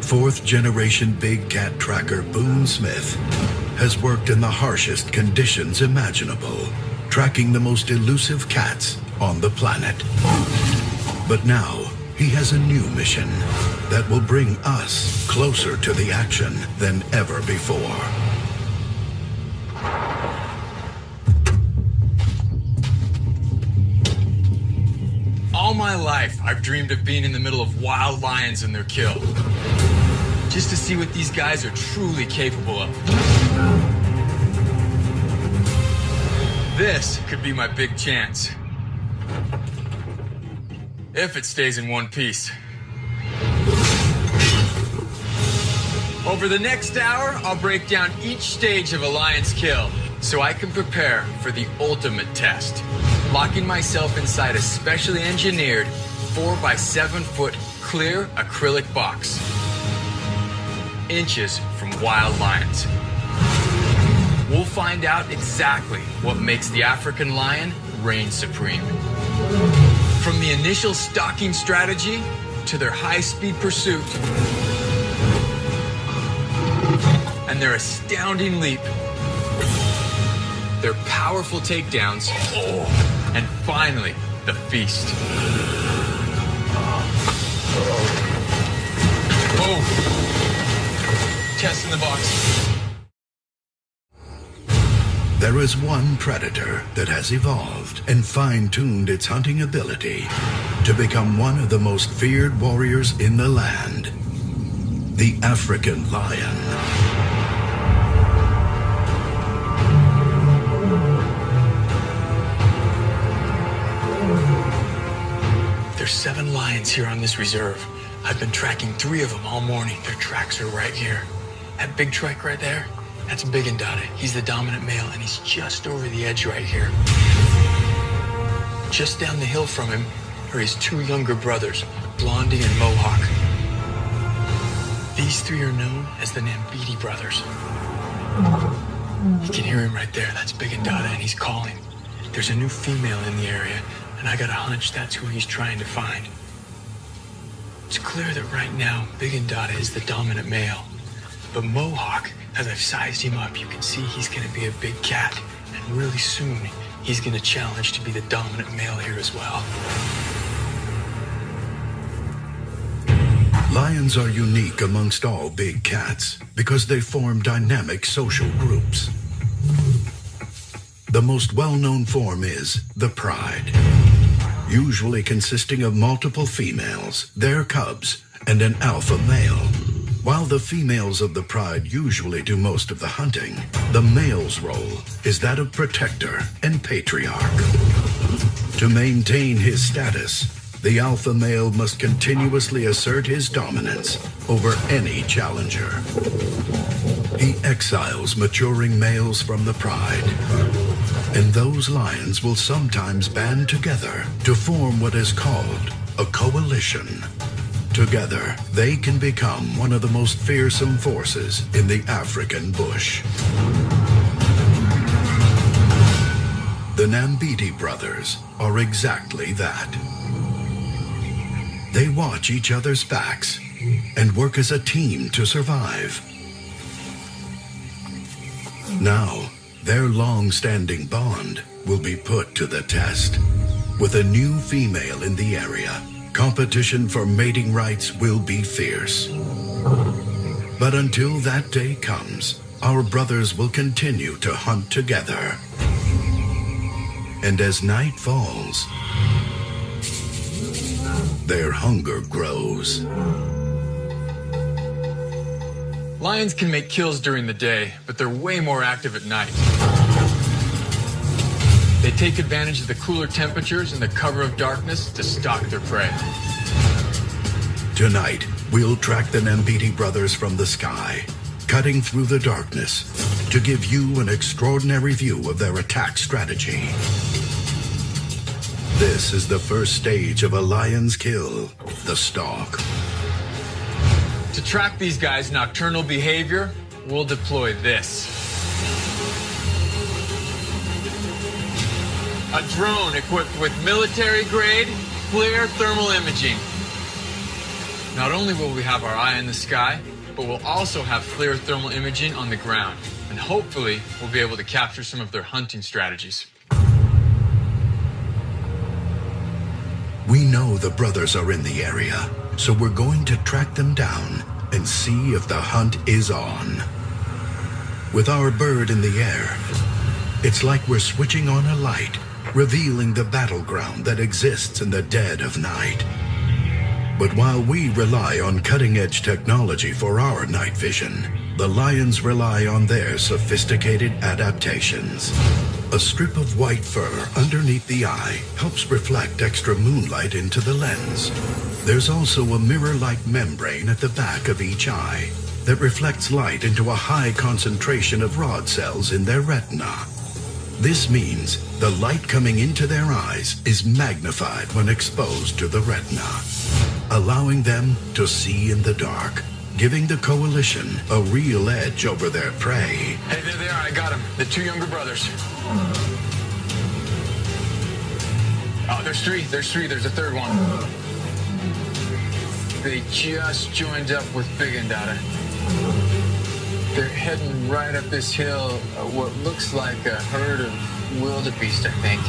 Fourth-generation big cat tracker Boone Smith has worked in the harshest conditions imaginable, tracking the most elusive cats on the planet. But now, he has a new mission that will bring us closer to the action than ever before. All my life, I've dreamed of being in the middle of wild lions and their kill. Just to see what these guys are truly capable of. This could be my big chance. If it stays in one piece. Over the next hour, I'll break down each stage of a lion's kill so I can prepare for the ultimate test. Locking myself inside a specially engineered 4 by 7 foot clear acrylic box. Inches from wild lions. We'll find out exactly what makes the African lion reign supreme. From the initial stalking strategy to their high-speed pursuit and their astounding leap, their powerful takedowns, and finally, the feast. Oh. Test in the box. There is one predator that has evolved and fine-tuned its hunting ability to become one of the most feared warriors in the land. The African lion. There's 7 lions here on this reserve. I've been tracking 3 of them all morning. Their tracks are right here. That big trike right there, that's Big and Dada. He's the dominant male, and he's just over the edge right here. Just down the hill from him are his 2 younger brothers, Blondie and Mohawk. These 3 are known as the Nambiti brothers. You can hear him right there. That's Big and Dada, and he's calling. There's a new female in the area, and I got a hunch that's who he's trying to find. It's clear that right now, Big and Dada is the dominant male. But Mohawk, as I've sized him up, you can see he's going to be a big cat. And really soon, he's going to challenge to be the dominant male here as well. Lions are unique amongst all big cats because they form dynamic social groups. The most well-known form is the pride, usually consisting of multiple females, their cubs, and an alpha male. While the females of the pride usually do most of the hunting, the male's role is that of protector and patriarch. To maintain his status, the alpha male must continuously assert his dominance over any challenger. He exiles maturing males from the pride, and those lions will sometimes band together to form what is called a coalition. Together, they can become one of the most fearsome forces in the African bush. The Nambiti brothers are exactly that. They watch each other's backs and work as a team to survive. Now, their long-standing bond will be put to the test. With a new female in the area, competition for mating rights will be fierce. But until that day comes, our brothers will continue to hunt together. And as night falls, their hunger grows. Lions can make kills during the day, but they're way more active at night. They take advantage of the cooler temperatures and the cover of darkness to stalk their prey. Tonight, we'll track the Nambiti brothers from the sky, cutting through the darkness to give you an extraordinary view of their attack strategy. This is the first stage of a lion's kill, the stalk. To track these guys' nocturnal behavior, we'll deploy this. A drone equipped with military-grade FLIR thermal imaging. Not only will we have our eye in the sky, but we'll also have FLIR thermal imaging on the ground. And hopefully, we'll be able to capture some of their hunting strategies. We know the brothers are in the area, so we're going to track them down and see if the hunt is on. With our bird in the air, it's like we're switching on a light, revealing the battleground that exists in the dead of night. But while we rely on cutting-edge technology for our night vision, the lions rely on their sophisticated adaptations. A strip of white fur underneath the eye helps reflect extra moonlight into the lens. There's also a mirror-like membrane at the back of each eye that reflects light into a high concentration of rod cells in their retina. This means the light coming into their eyes is magnified when exposed to the retina, allowing them to see in the dark, giving the coalition a real edge over their prey. Hey, there they are. I got them. The two younger brothers. Oh, there's three. There's three. There's a third one. They just joined up with Big and Dada. They're heading right up this hill, what looks like a herd of wildebeest, I think.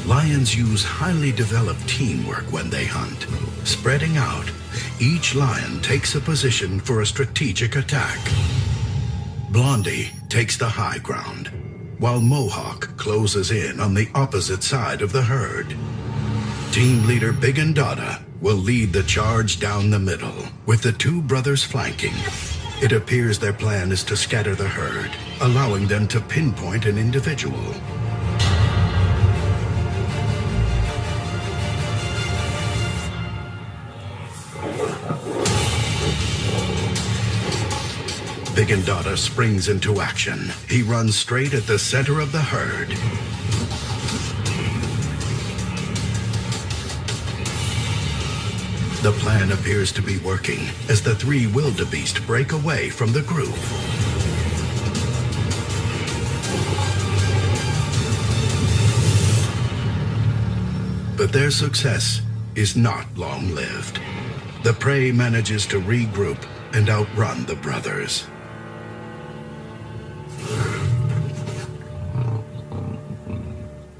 Lions use highly developed teamwork when they hunt. Spreading out, each lion takes a position for a strategic attack. Blondie takes the high ground, while Mohawk closes in on the opposite side of the herd. Team leader Big and Dada will lead the charge down the middle, with the two brothers flanking. It appears their plan is to scatter the herd, allowing them to pinpoint an individual. Big and Dada springs into action. He runs straight at the center of the herd. The plan appears to be working as the three wildebeest break away from the group. But their success is not long-lived. The prey manages to regroup and outrun the brothers.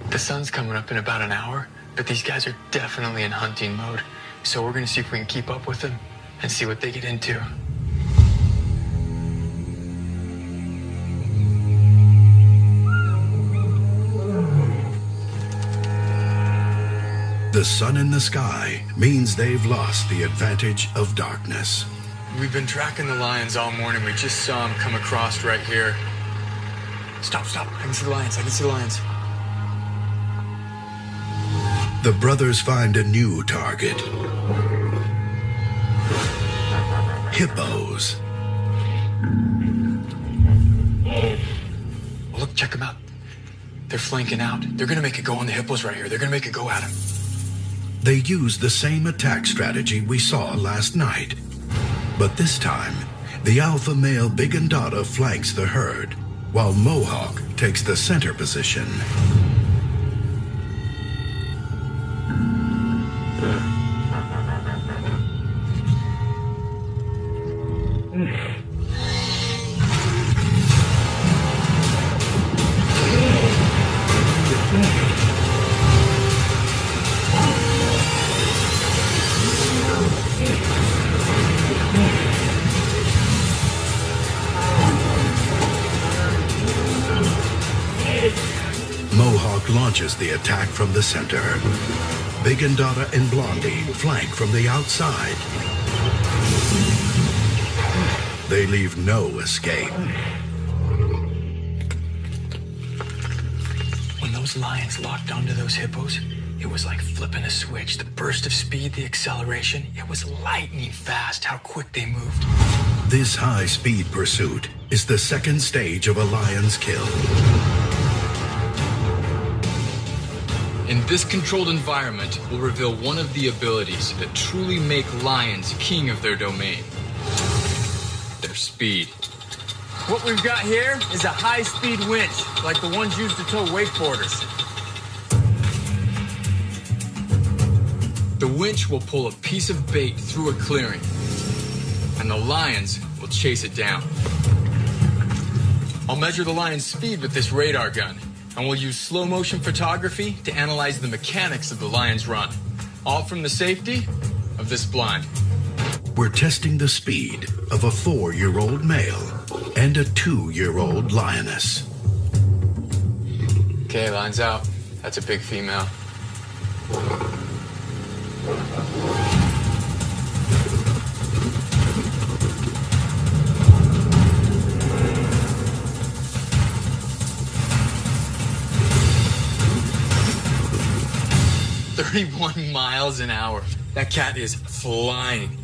The sun's coming up in about an hour, but these guys are definitely in hunting mode. So we're gonna see if we can keep up with them and see what they get into. The sun in the sky means they've lost the advantage of darkness. We've been tracking the lions all morning. We just saw them come across right here. Stop. I can see the lions. The brothers find a new target. Hippos. Oh, look, check them out. They're flanking out. They're gonna make it go on the hippos right here. They're gonna make it go at them. They use the same attack strategy we saw last night. But this time, the alpha male Big and Dada flanks the herd, while Mohawk takes the center position. Mohawk launches the attack from the center. Big and Dada and Blondie flank from the outside. They leave no escape. When those lions locked onto those hippos, it was like flipping a switch. The burst of speed, the acceleration, it was lightning fast how quick they moved. This high-speed pursuit is the second stage of a lion's kill. In this controlled environment, we'll reveal one of the abilities that truly make lions king of their domain. Their speed. What we've got here is a high-speed winch, like the ones used to tow wakeboarders. The winch will pull a piece of bait through a clearing, and the lions will chase it down. I'll measure the lion's speed with this radar gun, and we'll use slow motion photography to analyze the mechanics of the lion's run, all from the safety of this blind. We're testing the speed of a 4-year-old male and a 2-year-old lioness. Okay, lines out. That's a big female. "31 miles an hour. That cat is flying.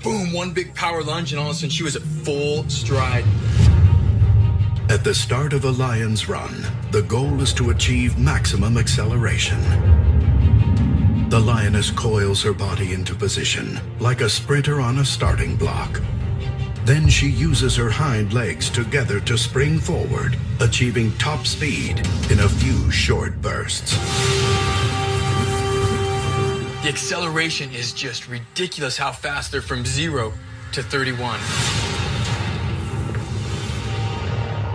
Boom, one big power lunge, and all of a sudden she was at full stride. At the start of a lion's run, the goal is to achieve maximum acceleration. The lioness coils her body into position, like a sprinter on a starting block. Then she uses her hind legs together to spring forward, achieving top speed in a few short bursts. The acceleration is just ridiculous how fast they're from 0 to 31.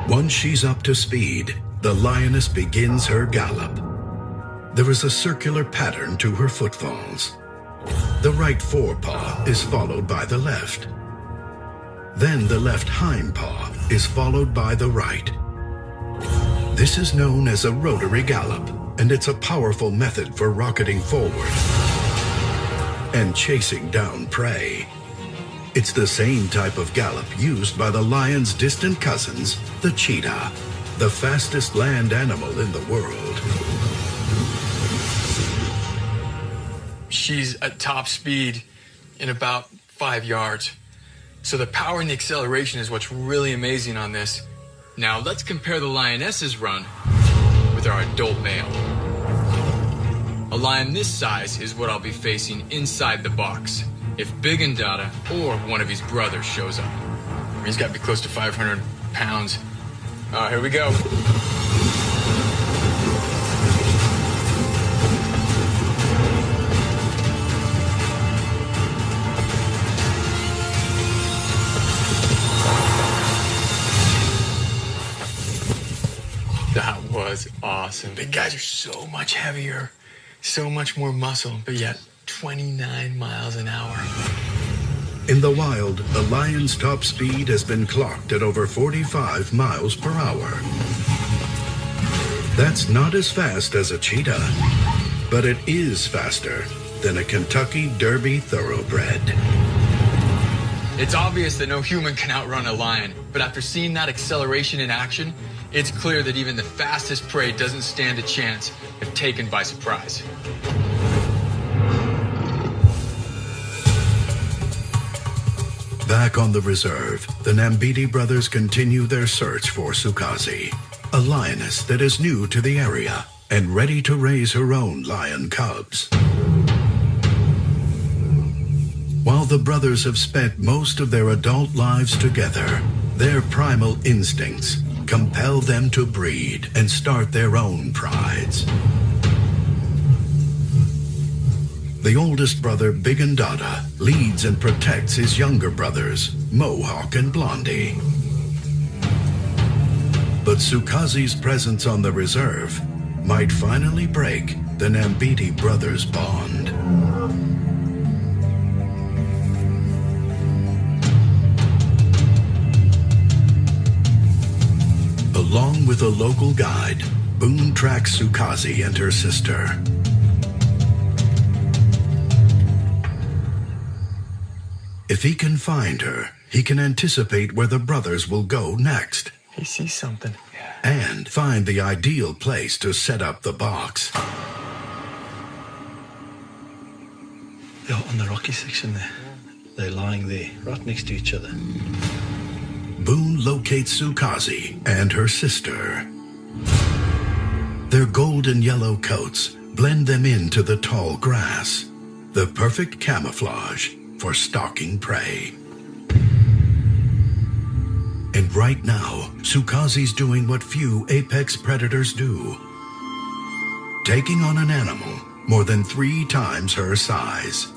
Once she's up to speed, the lioness begins her gallop. There is a circular pattern to her footfalls. The right forepaw is followed by the left. Then the left hind paw is followed by the right. This is known as a rotary gallop, and it's a powerful method for rocketing forward and chasing down prey. It's the same type of gallop used by the lion's distant cousins, the cheetah, the fastest land animal in the world. She's at top speed in about 5 yards. So the power and the acceleration is what's really amazing on this. Now let's compare the lioness's run with our adult male. A lion this size is what I'll be facing inside the box if Big and Dada or one of his brothers shows up. He's got to be close to 500 pounds. Here we go. That was awesome. Big guys are so much heavier, so much more muscle, but yet 29 miles an hour. In the wild, the lion's top speed has been clocked at over 45 miles per hour. That's not as fast as a cheetah, but it is faster than a Kentucky Derby thoroughbred. It's obvious that no human can outrun a lion, but after seeing that acceleration in action, it's clear that even the fastest prey doesn't stand a chance if taken by surprise. Back on the reserve, the Nambiti brothers continue their search for Sukazi, a lioness that is new to the area and ready to raise her own lion cubs. While the brothers have spent most of their adult lives together, their primal instincts compel them to breed and start their own prides. The oldest brother, Big and Dada, leads and protects his younger brothers, Mohawk and Blondie. But Sukazi's presence on the reserve might finally break the Nambiti brothers' bond. Along with a local guide, Boone tracks Sukazi and her sister. If he can find her, he can anticipate where the brothers will go next. He sees something. And find the ideal place to set up the box. They're on the rocky section there. They're lying there, right next to each other. Boone locates Sukazi and her sister. Their golden yellow coats blend them into the tall grass, the perfect camouflage for stalking prey. And right now, Sukazi's doing what few apex predators do. Taking on an animal more than 3 times her size.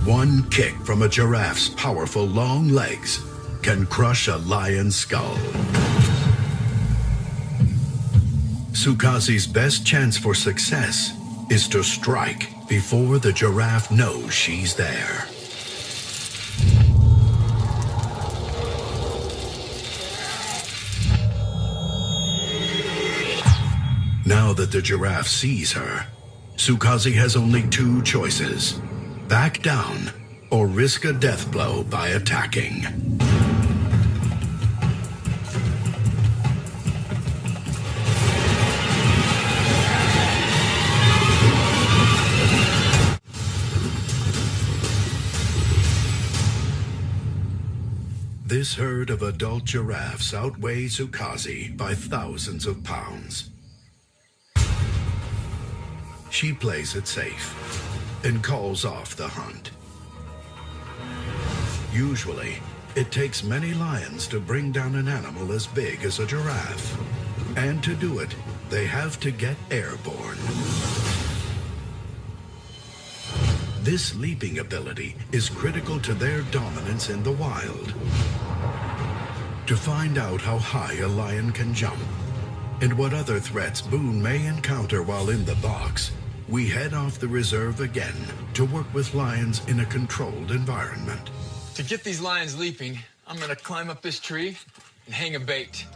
One kick from a giraffe's powerful long legs can crush a lion's skull. Sukazi's best chance for success is to strike before the giraffe knows she's there. Now that the giraffe sees her, Sukazi has only 2 choices: back down or risk a death blow by attacking. This herd of adult giraffes outweighs Sukazi by thousands of pounds. She plays it safe and calls off the hunt. Usually, it takes many lions to bring down an animal as big as a giraffe. And to do it, they have to get airborne. This leaping ability is critical to their dominance in the wild. To find out how high a lion can jump and what other threats Boone may encounter while in the box, we head off the reserve again to work with lions in a controlled environment. To get these lions leaping, I'm gonna climb up this tree and hang a bait.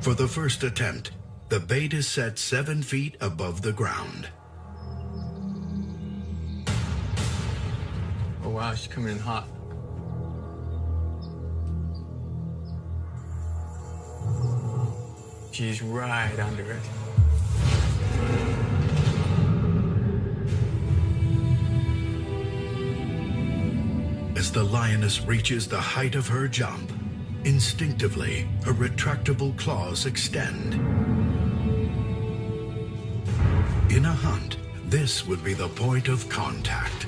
For the first attempt, the bait is set 7 feet above the ground. Oh wow, she's coming in hot. She's right under it. As the lioness reaches the height of her jump, instinctively, her retractable claws extend. In a hunt, this would be the point of contact,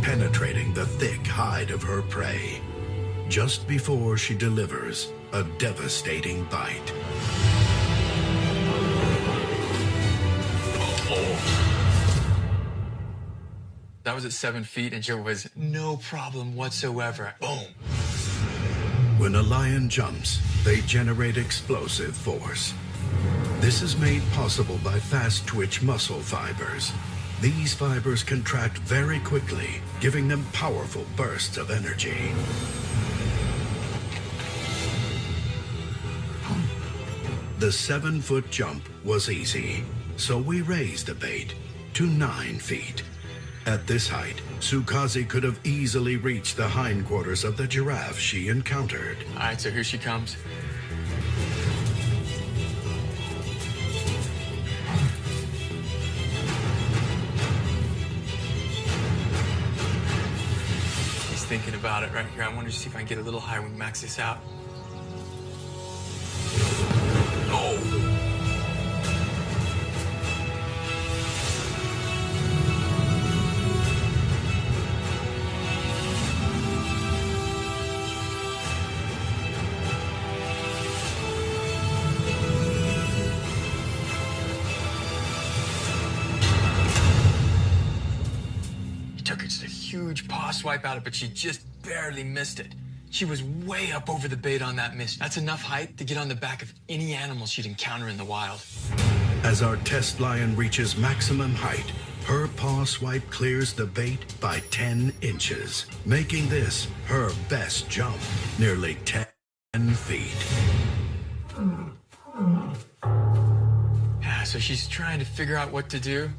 penetrating the thick hide of her prey, just before she delivers a devastating bite. That was at 7 feet, and there was no problem whatsoever. Boom. When a lion jumps, they generate explosive force. This is made possible by fast-twitch muscle fibers. These fibers contract very quickly, giving them powerful bursts of energy. The 7-foot jump was easy, so we raised the bait to 9 feet. At this height, Sukazi could have easily reached the hindquarters of the giraffe she encountered. All right, so here she comes. He's thinking about it right here. I wonder to see if I can get a little higher when we max this out. Huge paw swipe out it, but she just barely missed it. She was way up over the bait on that miss. That's enough height to get on the back of any animal she'd encounter in the wild. As our test lion reaches maximum height, her paw swipe clears the bait by 10 inches, making this her best jump, nearly 10 feet. Yeah, so she's trying to figure out what to do.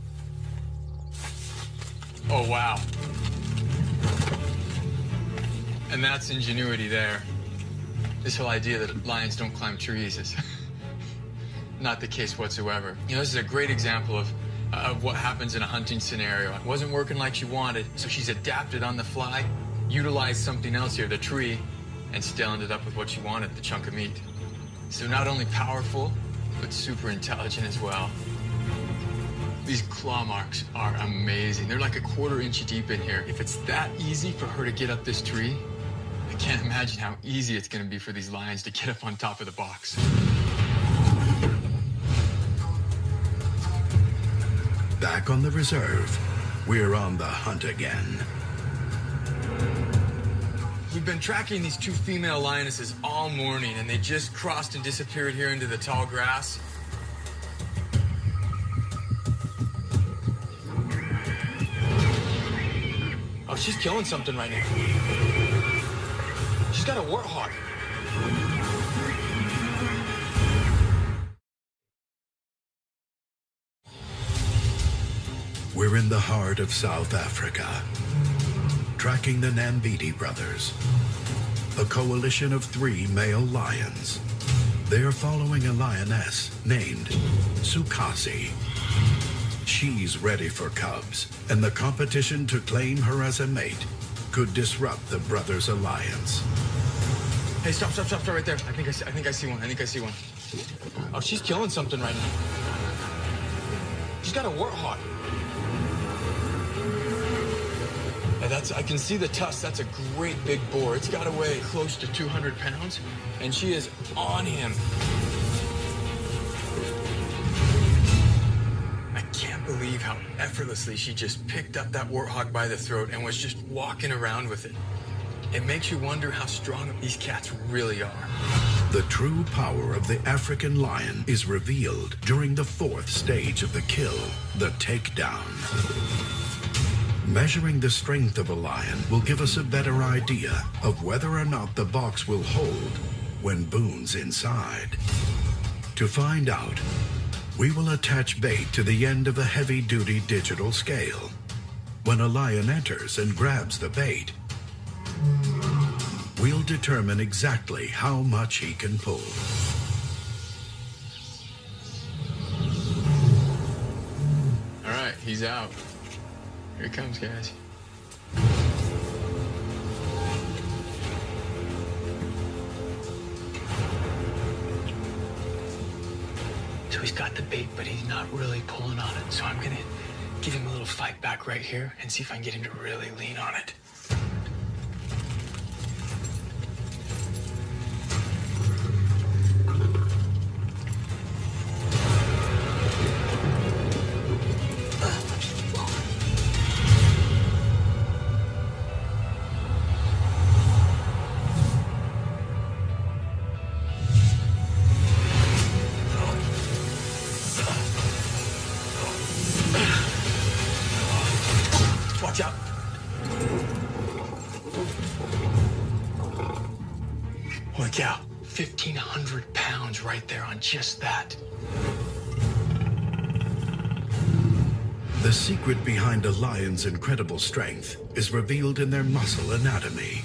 Oh, wow. And that's ingenuity there. This whole idea that lions don't climb trees is not the case whatsoever. You know, this is a great example of what happens in a hunting scenario. It wasn't working like she wanted, so she's adapted on the fly, utilized something else here, the tree, and still ended up with what she wanted, the chunk of meat. So not only powerful, but super intelligent as well. These claw marks are amazing. They're like a quarter inch deep in here. If it's that easy for her to get up this tree, I can't imagine how easy it's gonna be for these lions to get up on top of the box. Back on the reserve, we're on the hunt again. We've been tracking these two female lionesses all morning, and they just crossed and disappeared here into the tall grass. Oh, she's killing something right now. She's got a warthog. We're in the heart of South Africa, tracking the Nambiti brothers, a coalition of 3 male lions. They are following a lioness named Sukazi. She's ready for cubs, and the competition to claim her as a mate could disrupt the brothers' alliance. Hey, stop right there. I think I see one. Oh, she's killing something right now. She's got a warthog. I can see the tusk. That's a great big boar. It's got to weigh close to 200 pounds, and she is on him. I can't believe how effortlessly she just picked up that warthog by the throat and was just walking around with it. It makes you wonder how strong these cats really are. The true power of the African lion is revealed during the 4th stage of the kill, the takedown. Measuring the strength of a lion will give us a better idea of whether or not the box will hold when Boone's inside. To find out, we will attach bait to the end of a heavy-duty digital scale. When a lion enters and grabs the bait, we'll determine exactly how much he can pull. All right, he's out. Here he comes, guys. So he's got the bait, but he's not really pulling on it. So I'm gonna give him a little fight back right here and see if I can get him to really lean on it. Watch out. Holy cow, 1,500 pounds right there on just that. The secret behind a lion's incredible strength is revealed in their muscle anatomy.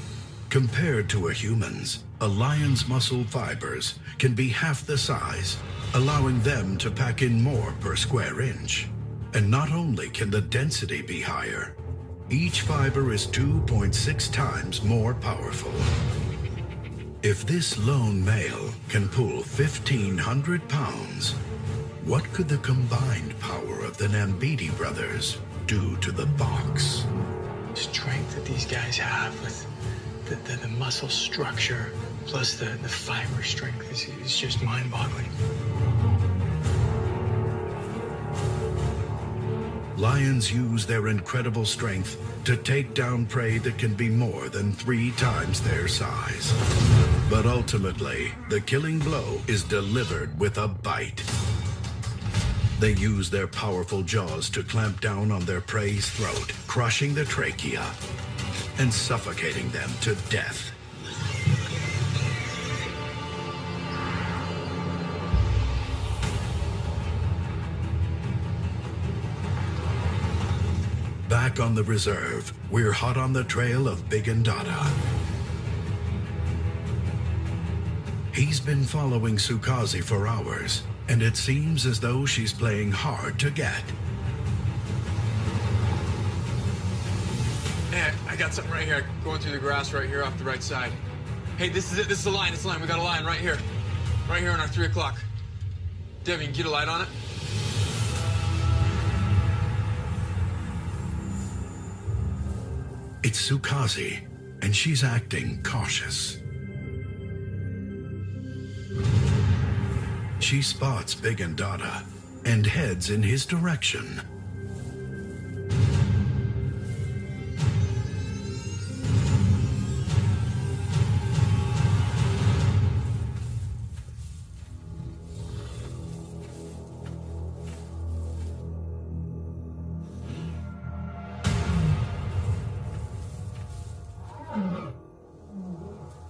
Compared to a human's, a lion's muscle fibers can be half the size, allowing them to pack in more per square inch. And not only can the density be higher, each fiber is 2.6 times more powerful. If this lone male can pull 1,500 pounds, what could the combined power of the Nambiti brothers do to the box? Strength that these guys have with the muscle structure plus the fiber strength is just mind-boggling. Lions use their incredible strength to take down prey that can be more than 3 times their size. But ultimately, the killing blow is delivered with a bite. They use their powerful jaws to clamp down on their prey's throat, crushing the trachea and suffocating them to death. Back on the reserve, we're hot on the trail of Big and Dada. He's been following Sukazi for hours, and it seems as though she's playing hard to get. Hey, I got something right here, going through the grass right here off the right side. Hey, this is it. This is the line. This is the line. We got a line right here. Right here on our 3 o'clock. Dev, you can get a light on it? It's Sukazi, and she's acting cautious. She spots Big and Dada and heads in his direction.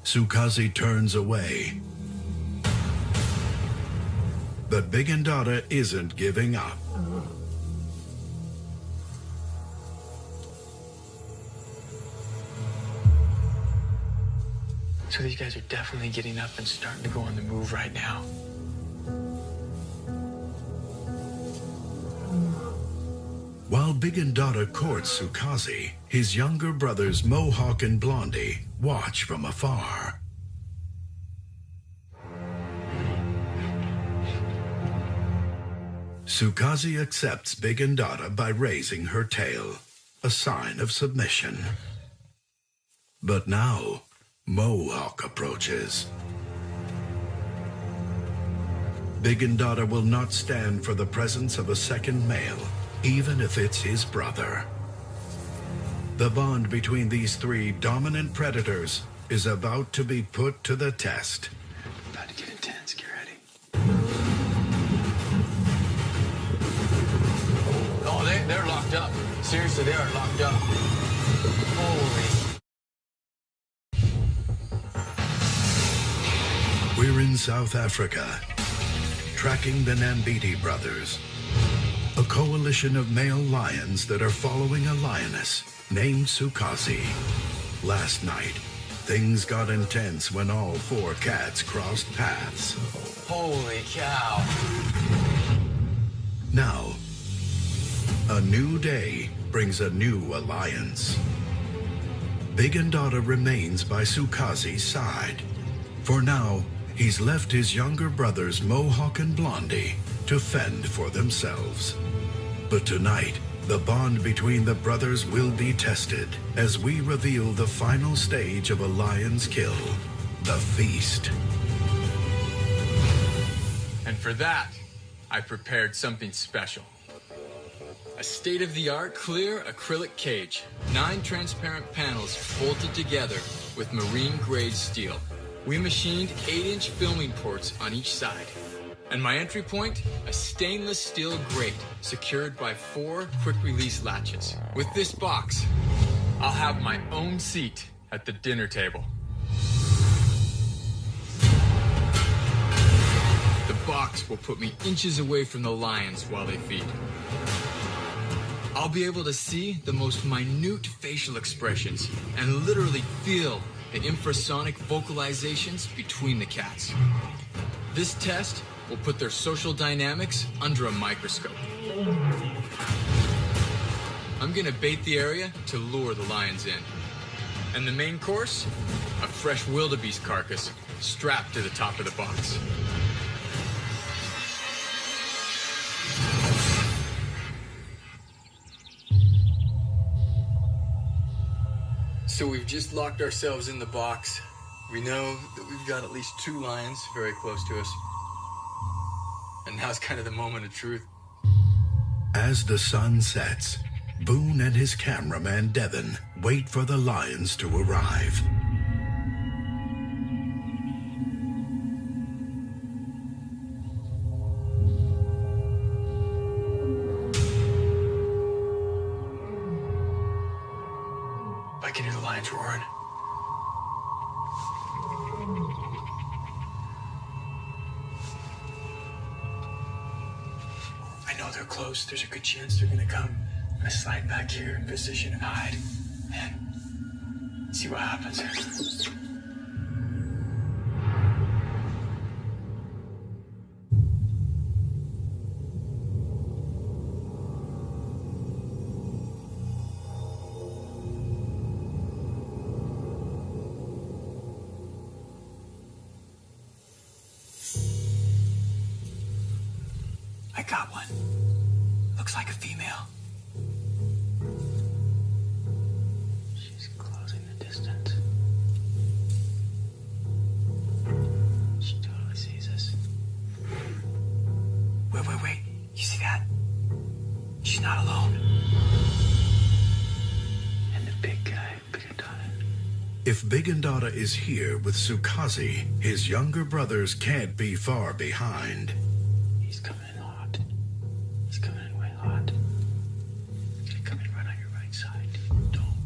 Sukazi turns away. But Big and Dada isn't giving up. So these guys are definitely getting up and starting to go on the move right now. While Big and Dada courts Sukazi, his younger brothers Mohawk and Blondie watch from afar. Sukazi accepts Big and Dada by raising her tail, a sign of submission. But now, Mohawk approaches. Big and Dada will not stand for the presence of a second male, even if it's his brother. The bond between these three dominant predators is about to be put to the test. About to get intense, get ready. Oh, they're locked up. Seriously, they are locked up. Holy. We're in South Africa, tracking the Nambiti brothers, a coalition of male lions that are following a lioness named Sukazi. Last night, things got intense when all four cats crossed paths. Holy cow. Now, a new day brings a new alliance. Big and Dada remains by Sukazi's side. For now, he's left his younger brothers Mohawk and Blondie to fend for themselves. But tonight, the bond between the brothers will be tested as we reveal the final stage of a lion's kill, the feast. And for that, I prepared something special. A state-of-the-art clear acrylic cage, 9 transparent panels bolted together with marine-grade steel. We machined 8-inch filming ports on each side. And my entry point, a stainless steel grate secured by 4 quick-release latches. With this box, I'll have my own seat at the dinner table. The box will put me inches away from the lions while they feed. I'll be able to see the most minute facial expressions and literally feel the infrasonic vocalizations between the cats. This test will put their social dynamics under a microscope. I'm gonna bait the area to lure the lions in. And the main course? A fresh wildebeest carcass strapped to the top of the box. So we've just locked ourselves in the box. We know that we've got at least 2 lions very close to us. And now's kind of the moment of truth. As the sun sets, Boone and his cameraman Devin wait for the lions to arrive. I can hear the lions roaring. I know they're close. There's a good chance they're gonna come. I'm gonna slide back here in position and hide. And see what happens. I got one. Looks like a female. She's closing the distance. She totally sees us. Wait. You see that? She's not alone. And the big guy, Big and Dada. If Big and Dada is here with Sukazi, his younger brothers can't be far behind. He's coming in hot. He's coming in way hot. He's gonna come in right on your right side. Don't.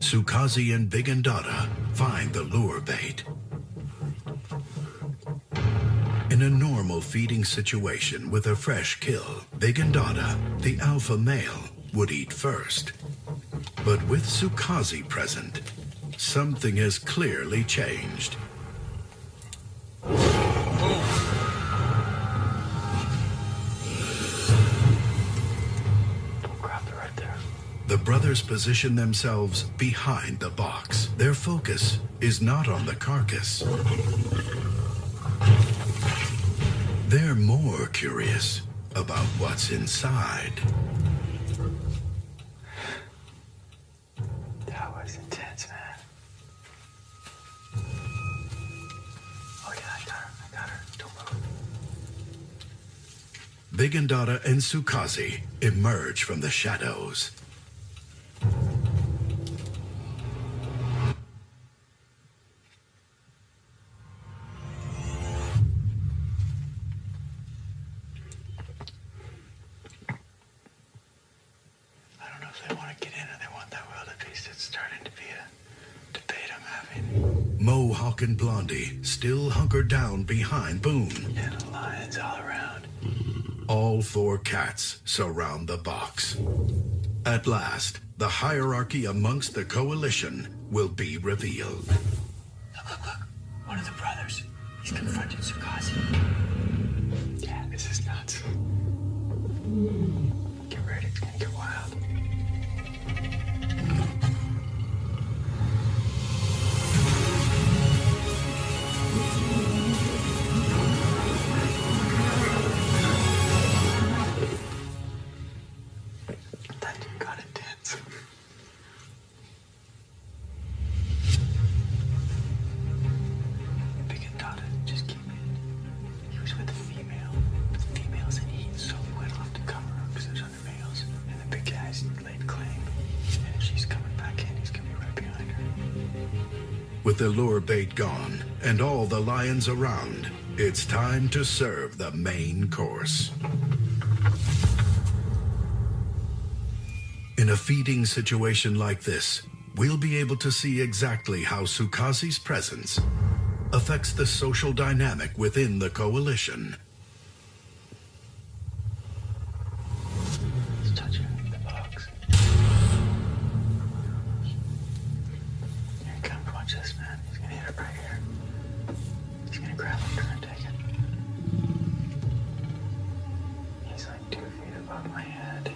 Sukazi and Big and Dada find the lure bait. In a normal feeding situation with a fresh kill, Big and Dada, the alpha male, would eat first. But with Sukazi present, something has clearly changed. The brothers position themselves behind the box. Their focus is not on the carcass. They're more curious about what's inside. That was intense, man. Oh yeah, I got her. Don't move. Big and Dada and Sukazi emerge from the shadows. Mohawk and Blondie still hunkered down behind Boone. And lions all around. All four cats surround the box. At last, the hierarchy amongst the coalition will be revealed. Look. One of the brothers. He's confronted Sukazi. Yeah, this is nuts. Get ready, it's gonna get wild. With the lure bait gone and all the lions around, it's time to serve the main course. In a feeding situation like this, we'll be able to see exactly how Sukazi's presence affects the social dynamic within the coalition. It's touching the box. Here he comes, watch this, man. He's gonna hit it right here. He's gonna grab it, try and take it. He's like 2 feet above my head.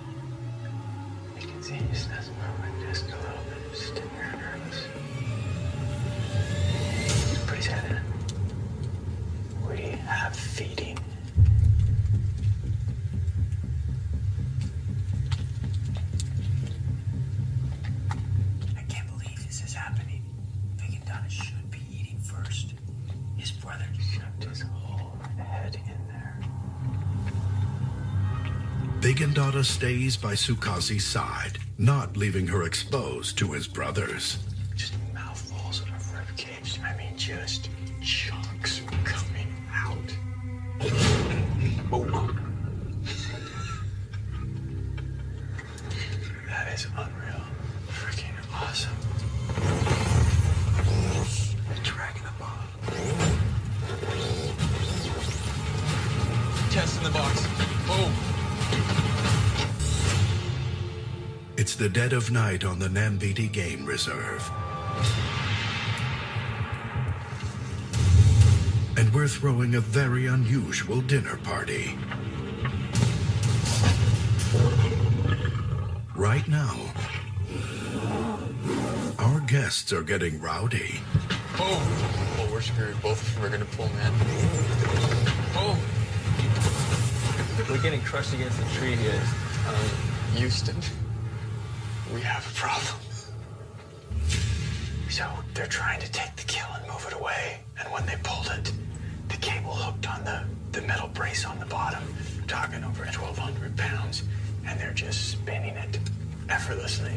You can see he starts moving just a little bit, just sitting there nervous. Just put his head in. We have feeding. I can't believe this is happening. Big and Donna should be eating first. His brother shoved his whole head in there. Big and Dada stays by Sukazi's side, not leaving her exposed to his brothers. Just mouthfuls of ribcage. I mean, just chunks coming out. Oh. That is unreal. Freaking awesome. Dragging the ball. Test in the box. Boom. It's the dead of night on the Nambiti Game Reserve. And we're throwing a very unusual dinner party. Right now, our guests are getting rowdy. Boom. Oh, we're screwed. Both of them are gonna pull, man. Boom. We're getting crushed against the tree here. Houston, we have a problem. So they're trying to take the kill and move it away. And when they pulled it, the cable hooked on the metal brace on the bottom, talking over 1,200 pounds, and they're just spinning it effortlessly.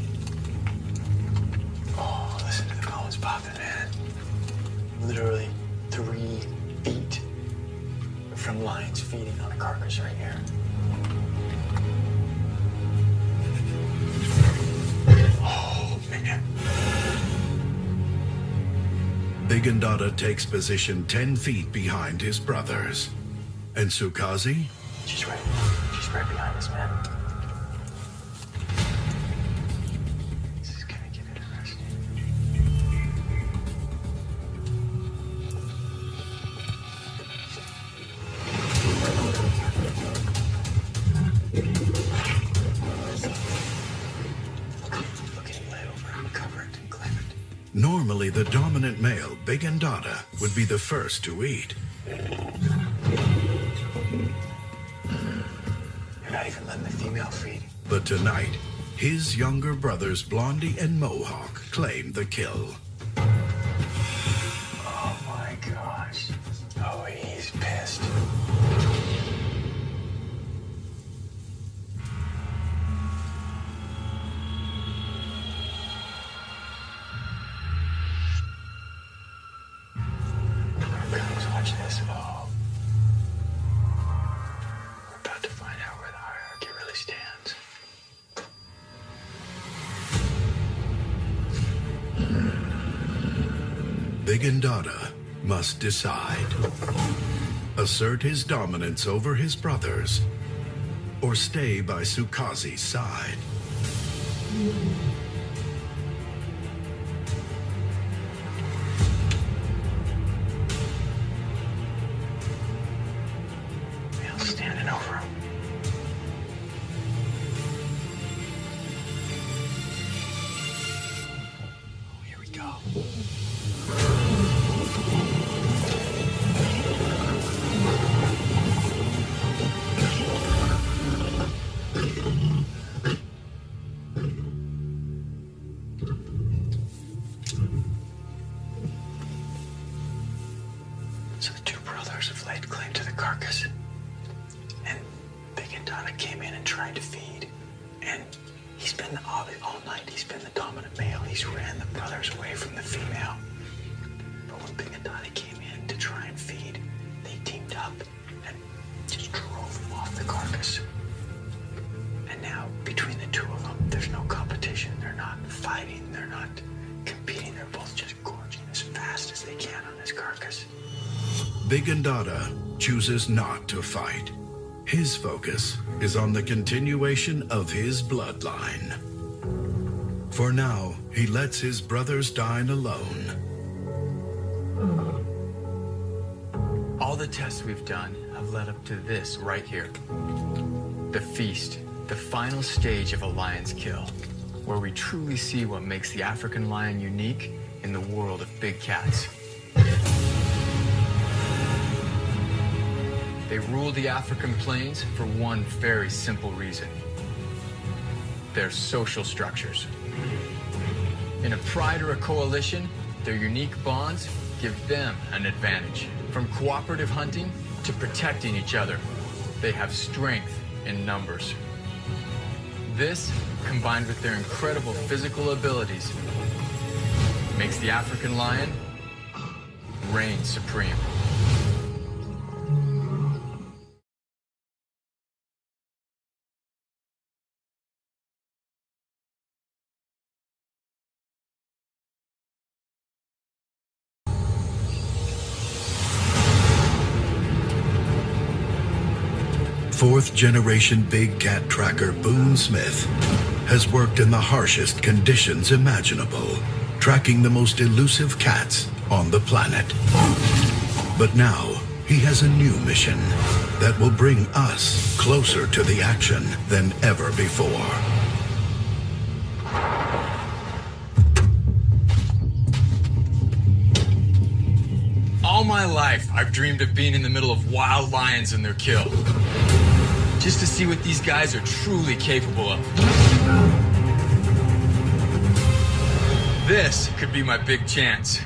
Oh, listen to the bones popping, man. Literally 3 feet from lions feeding on a carcass right here. Oh, man. Big Ndada takes position 10 feet behind his brothers. And Sukazi? She's right. She's right behind us, man. This is gonna get interesting. Look at him lay over, cover it, and claim it. Normally, the dominant male, Big Ndada, would be the first to eat. You're not even letting the female feed. But tonight, his younger brothers, Blondie and Mohawk, claim the kill. Oh my gosh. Oh, he's pissed. Guys, watch this. Oh. We're about to find out where the hierarchy really stands. Big Ndada must decide. Assert his dominance over his brothers, or stay by Sukazi's side. Male's standing over him. Oh, here we go. So the two brothers have laid claim to the carcass. And Big Ndada came in and tried to feed. And he's been all night, he's been the dominant male. He's ran the brothers away from the female. But when Big Ndada came in to try and feed, they teamed up and just drove him off the carcass. And now, between the two of them, there's no competition. They're not fighting, they're not competing. They're both just gorging as fast as they can on this carcass. Big Ndada chooses not to fight. His focus is on the continuation of his bloodline. For now, he lets his brothers dine alone. All the tests we've done have led up to this right here. The feast, the final stage of a lion's kill, where we truly see what makes the African lion unique in the world of big cats. They rule the African plains for one very simple reason. Their social structures. In a pride or a coalition, their unique bonds give them an advantage. From cooperative hunting to protecting each other, they have strength in numbers. This, combined with their incredible physical abilities, makes the African lion reign supreme. Fourth-generation big cat tracker Boone Smith has worked in the harshest conditions imaginable, tracking the most elusive cats on the planet. But now, he has a new mission that will bring us closer to the action than ever before. All my life, I've dreamed of being in the middle of wild lions and their kill. Just to see what these guys are truly capable of. This could be my big chance.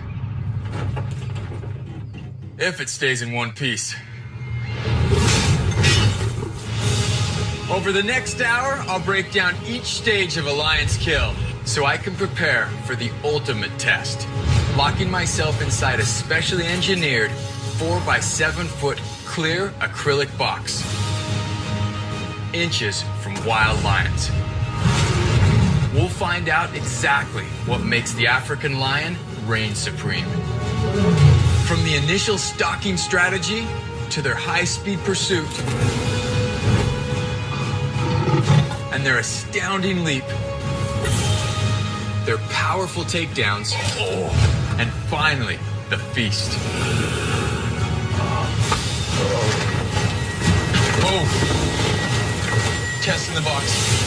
If it stays in one piece. Over the next hour, I'll break down each stage of a lion's kill so I can prepare for the ultimate test. Locking myself inside a specially engineered 4x7-foot clear acrylic box. Inches from wild lions. We'll find out exactly what makes the African lion reign supreme. From the initial stalking strategy to their high-speed pursuit and their astounding leap, their powerful takedowns, and finally, the feast. Whoa. Test in the box.